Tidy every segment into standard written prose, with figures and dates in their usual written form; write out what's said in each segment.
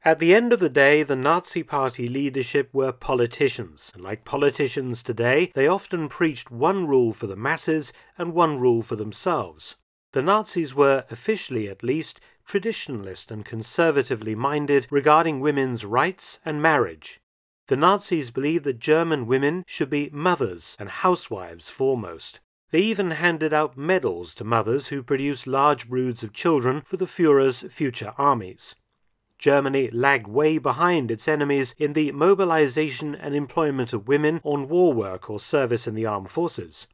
At the end of the day, the Nazi Party leadership were politicians, and like politicians today, they often preached one rule for the masses and one rule for themselves. The Nazis were, officially at least, traditionalist and conservatively minded regarding women's rights and marriage. The Nazis believed that German women should be mothers and housewives foremost. They even handed out medals to mothers who produced large broods of children for the Führer's future armies. Germany lagged way behind its enemies in the mobilization and employment of women on war work or service in the armed forces.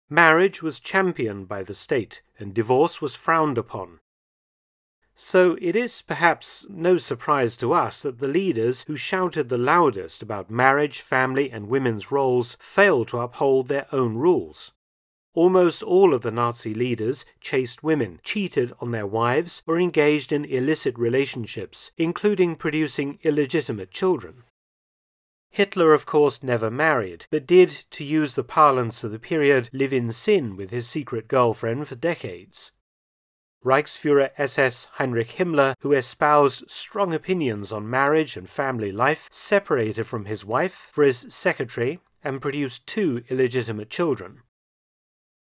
Marriage was championed by the state, and divorce was frowned upon. So it is perhaps no surprise to us that the leaders who shouted the loudest about marriage, family, and women's roles failed to uphold their own rules. Almost all of the Nazi leaders chased women, cheated on their wives, or engaged in illicit relationships, including producing illegitimate children. Hitler, of course, never married, but did, to use the parlance of the period, live in sin with his secret girlfriend for decades. Reichsführer SS Heinrich Himmler, who espoused strong opinions on marriage and family life, separated from his wife for his secretary and produced 2 illegitimate children.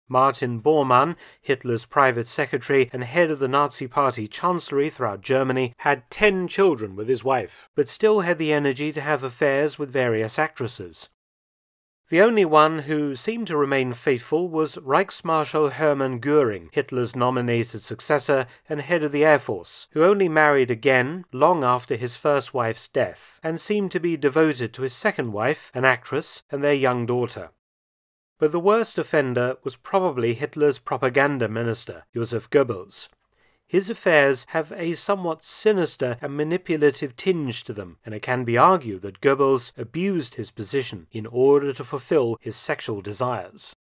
Martin Bormann, Hitler's private secretary and head of the Nazi Party chancellery throughout Germany, had 10 children with his wife, but still had the energy to have affairs with various actresses. The only one who seemed to remain faithful was Reichsmarschall Hermann Göring, Hitler's nominated successor and head of the Air Force, who only married again long after his first wife's death, and seemed to be devoted to his second wife, an actress, and their young daughter. But the worst offender was probably Hitler's propaganda minister, Joseph Goebbels. His affairs have a somewhat sinister and manipulative tinge to them, and it can be argued that Goebbels abused his position in order to fulfill his sexual desires.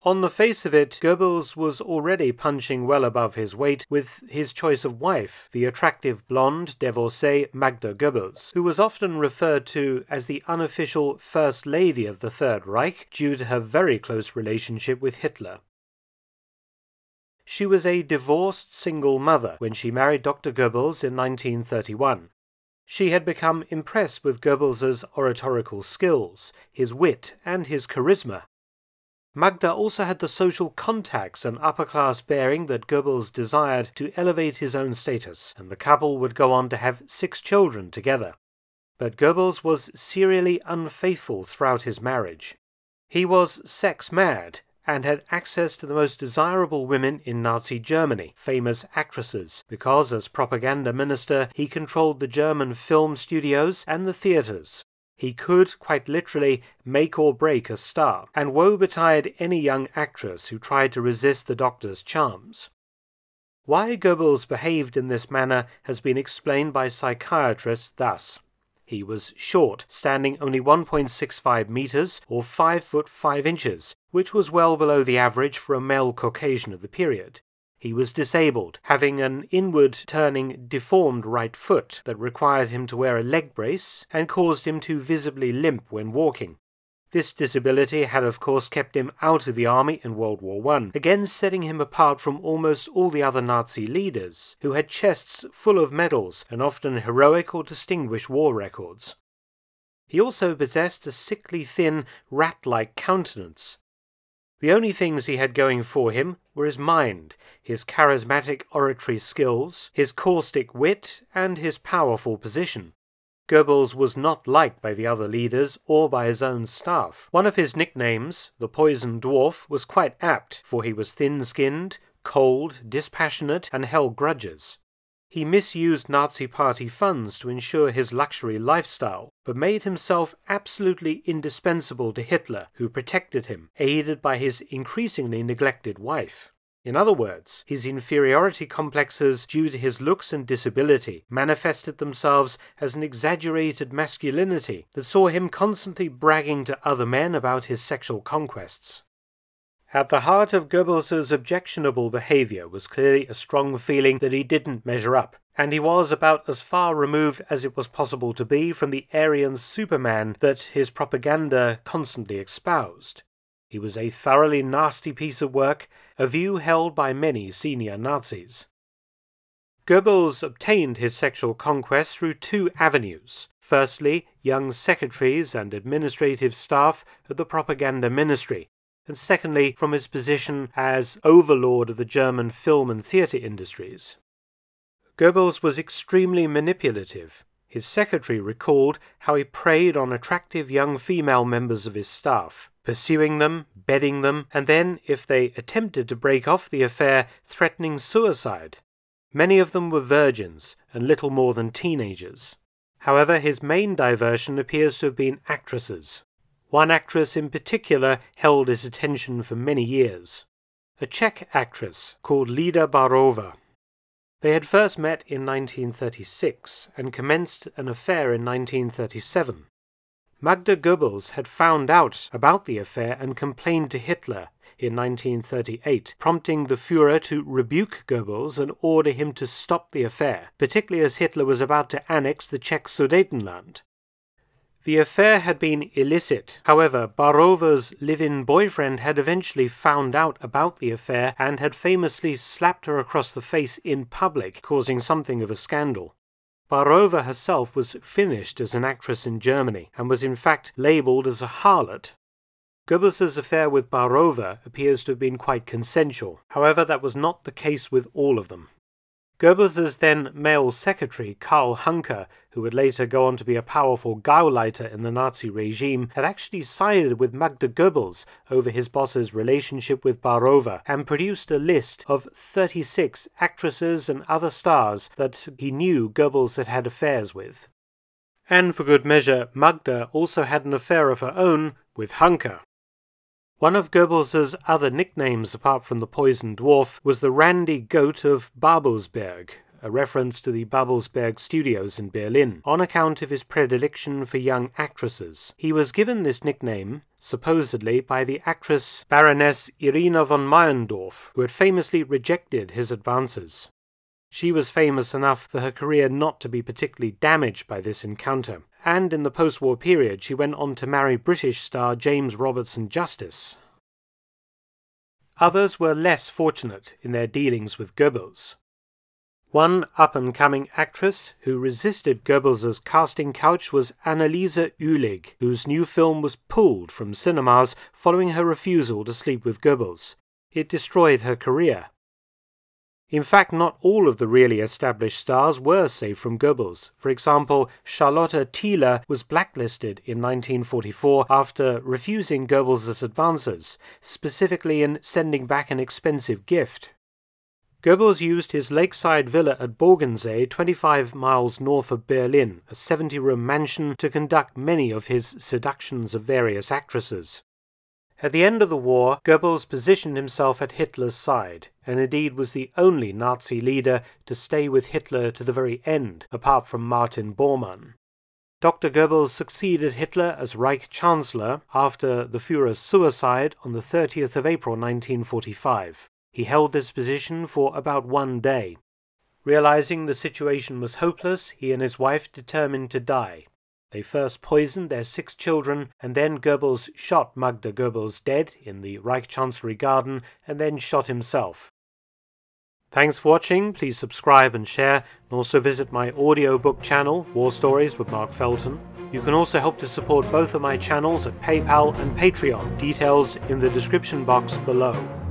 On the face of it, Goebbels was already punching well above his weight with his choice of wife, the attractive blonde divorcee Magda Goebbels, who was often referred to as the unofficial First Lady of the Third Reich due to her very close relationship with Hitler. She was a divorced single mother when she married Dr. Goebbels in 1931. She had become impressed with Goebbels's oratorical skills, his wit, and his charisma. Magda also had the social contacts and upper-class bearing that Goebbels desired to elevate his own status, and the couple would go on to have 6 children together. But Goebbels was serially unfaithful throughout his marriage. He was sex-mad, and had access to the most desirable women in Nazi Germany, famous actresses, because as propaganda minister he controlled the German film studios and the theatres. He could, quite literally, make or break a star, and woe betide any young actress who tried to resist the doctor's charms. Why Goebbels behaved in this manner has been explained by psychiatrists thus. He was short, standing only 1.65 meters or 5 foot 5 inches, which was well below the average for a male Caucasian of the period. He was disabled, having an inward-turning, deformed right foot that required him to wear a leg brace and caused him to visibly limp when walking. This disability had of course kept him out of the army in World War I, again setting him apart from almost all the other Nazi leaders, who had chests full of medals and often heroic or distinguished war records. He also possessed a sickly thin, rat-like countenance. The only things he had going for him were his mind, his charismatic oratory skills, his caustic wit, and his powerful position. Goebbels was not liked by the other leaders or by his own staff. One of his nicknames, the Poison Dwarf, was quite apt, for he was thin-skinned, cold, dispassionate, and held grudges. He misused Nazi Party funds to ensure his luxury lifestyle, but made himself absolutely indispensable to Hitler, who protected him, aided by his increasingly neglected wife. In other words, his inferiority complexes due to his looks and disability manifested themselves as an exaggerated masculinity that saw him constantly bragging to other men about his sexual conquests. At the heart of Goebbels's objectionable behavior was clearly a strong feeling that he didn't measure up, and he was about as far removed as it was possible to be from the Aryan Superman that his propaganda constantly espoused. He was a thoroughly nasty piece of work, a view held by many senior Nazis. Goebbels obtained his sexual conquest through two avenues. Firstly, young secretaries and administrative staff at the propaganda ministry, and secondly, from his position as overlord of the German film and theatre industries. Goebbels was extremely manipulative. His secretary recalled how he preyed on attractive young female members of his staff, pursuing them, bedding them, and then, if they attempted to break off the affair, threatening suicide. Many of them were virgins and little more than teenagers. However, his main diversion appears to have been actresses. One actress in particular held his attention for many years, a Czech actress called Lida Barova. They had first met in 1936 and commenced an affair in 1937. Magda Goebbels had found out about the affair and complained to Hitler in 1938, prompting the Führer to rebuke Goebbels and order him to stop the affair, particularly as Hitler was about to annex the Czech Sudetenland. The affair had been illicit. However, Barova's live-in boyfriend had eventually found out about the affair and had famously slapped her across the face in public, causing something of a scandal. Barova herself was finished as an actress in Germany and was in fact labelled as a harlot. Goebbels' affair with Barova appears to have been quite consensual. However, that was not the case with all of them. Goebbels' then male secretary, Karl Hunker, who would later go on to be a powerful Gauleiter in the Nazi regime, had actually sided with Magda Goebbels over his boss's relationship with Barova and produced a list of 36 actresses and other stars that he knew Goebbels had had affairs with. And for good measure, Magda also had an affair of her own with Hunker. One of Goebbels' other nicknames, apart from the poisoned dwarf, was the Randy Goat of Babelsberg, a reference to the Babelsberg studios in Berlin, on account of his predilection for young actresses. He was given this nickname, supposedly, by the actress Baroness Irina von Meyendorff, who had famously rejected his advances. She was famous enough for her career not to be particularly damaged by this encounter, and in the post-war period she went on to marry British star James Robertson Justice. Others were less fortunate in their dealings with Goebbels. One up-and-coming actress who resisted Goebbels' casting couch was Anneliese Uhlig, whose new film was pulled from cinemas following her refusal to sleep with Goebbels. It destroyed her career. In fact, not all of the really established stars were safe from Goebbels. For example, Charlotte Thiele was blacklisted in 1944 after refusing Goebbels' advances, specifically in sending back an expensive gift. Goebbels used his lakeside villa at Borgensee, 25 miles north of Berlin, a 70-room mansion, to conduct many of his seductions of various actresses. At the end of the war, Goebbels positioned himself at Hitler's side, and indeed was the only Nazi leader to stay with Hitler to the very end, apart from Martin Bormann. Dr. Goebbels succeeded Hitler as Reich Chancellor after the Führer's suicide on the 30th of April 1945. He held this position for about 1 day. Realizing the situation was hopeless, he and his wife determined to die. They first poisoned their 6 children, and then Goebbels shot Magda Goebbels dead in the Reich Chancellery garden, and then shot himself. Thanks for watching. Please subscribe and share, and also visit my audiobook channel, War Stories with Mark Felton. You can also help to support both of my channels at PayPal and Patreon, details in the description box below.